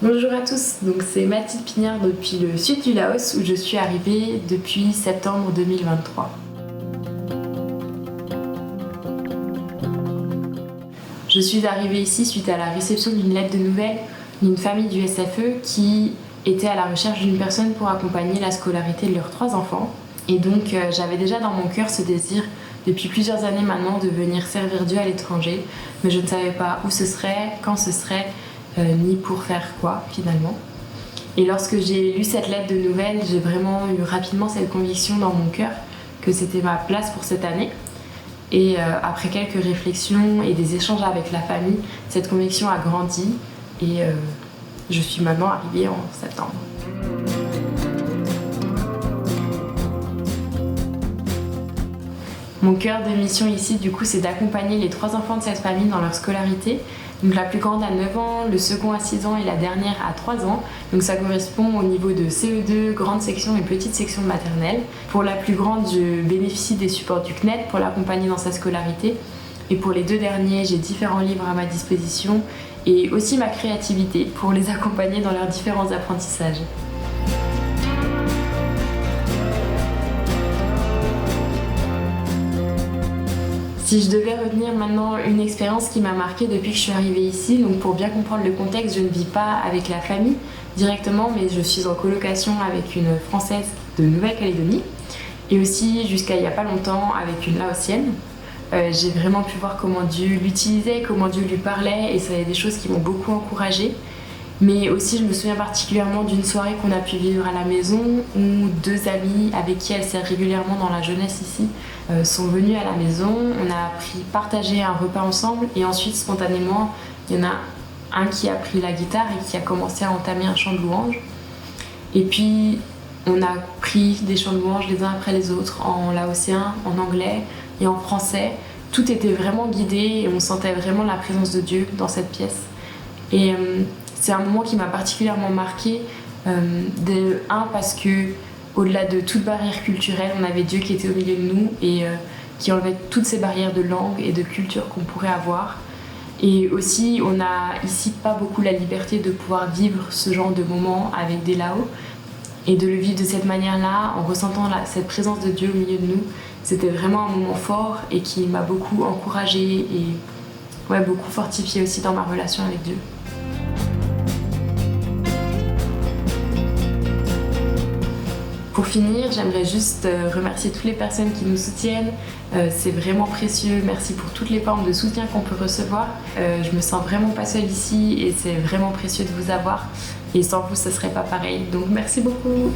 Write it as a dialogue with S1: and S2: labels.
S1: Bonjour à tous, donc c'est Mathilde Pignard depuis le sud du Laos où je suis arrivée depuis septembre 2023. Je suis arrivée ici suite à la réception d'une lettre de nouvelles d'une famille du SFE qui était à la recherche d'une personne pour accompagner la scolarité de leurs 3 enfants. Et donc j'avais déjà dans mon cœur ce désir depuis plusieurs années maintenant de venir servir Dieu à l'étranger, mais je ne savais pas où ce serait, quand ce serait, ni pour faire quoi finalement. Et lorsque j'ai lu cette lettre de nouvelles, j'ai vraiment eu rapidement cette conviction dans mon cœur que c'était ma place pour cette année. Et après quelques réflexions et des échanges avec la famille, cette conviction a grandi et je suis maintenant arrivée en septembre. Mon cœur de mission ici, du coup, c'est d'accompagner les 3 enfants de cette famille dans leur scolarité. Donc la plus grande à 9 ans, le second à 6 ans et la dernière à 3 ans. Donc ça correspond au niveau de CE2, grande section et petite section de maternelle. Pour la plus grande, je bénéficie des supports du CNED pour l'accompagner dans sa scolarité. Et pour les 2 derniers, j'ai différents livres à ma disposition et aussi ma créativité pour les accompagner dans leurs différents apprentissages. Si je devais retenir maintenant une expérience qui m'a marquée depuis que je suis arrivée ici, donc pour bien comprendre le contexte, je ne vis pas avec la famille directement, mais je suis en colocation avec une Française de Nouvelle-Calédonie et aussi jusqu'à il n'y a pas longtemps avec une Laotienne. J'ai vraiment pu voir comment Dieu l'utilisait, comment Dieu lui parlait et c'est des choses qui m'ont beaucoup encouragée. Mais aussi je me souviens particulièrement d'une soirée qu'on a pu vivre à la maison où 2 amis avec qui elle sert régulièrement dans la jeunesse ici sont venus à la maison. On a partagé un repas ensemble et ensuite spontanément il y en a un qui a pris la guitare et qui a commencé à entamer un chant de louange. Et puis on a pris des chants de louange les uns après les autres en laotien, en anglais et en français. Tout était vraiment guidé et on sentait vraiment la présence de Dieu dans cette pièce. Et c'est un moment qui m'a particulièrement marquée, parce que au-delà de toute barrière culturelle, on avait Dieu qui était au milieu de nous et qui enlevait toutes ces barrières de langue et de culture qu'on pourrait avoir. Et aussi, on a ici pas beaucoup la liberté de pouvoir vivre ce genre de moment avec des Laos et de le vivre de cette manière-là, en ressentant cette présence de Dieu au milieu de nous. C'était vraiment un moment fort et qui m'a beaucoup encouragée et beaucoup fortifiée aussi dans ma relation avec Dieu. Pour finir, j'aimerais juste remercier toutes les personnes qui nous soutiennent. C'est vraiment précieux. Merci pour toutes les formes de soutien qu'on peut recevoir. Je me sens vraiment pas seule ici et c'est vraiment précieux de vous avoir. Et sans vous, ce serait pas pareil. Donc merci beaucoup.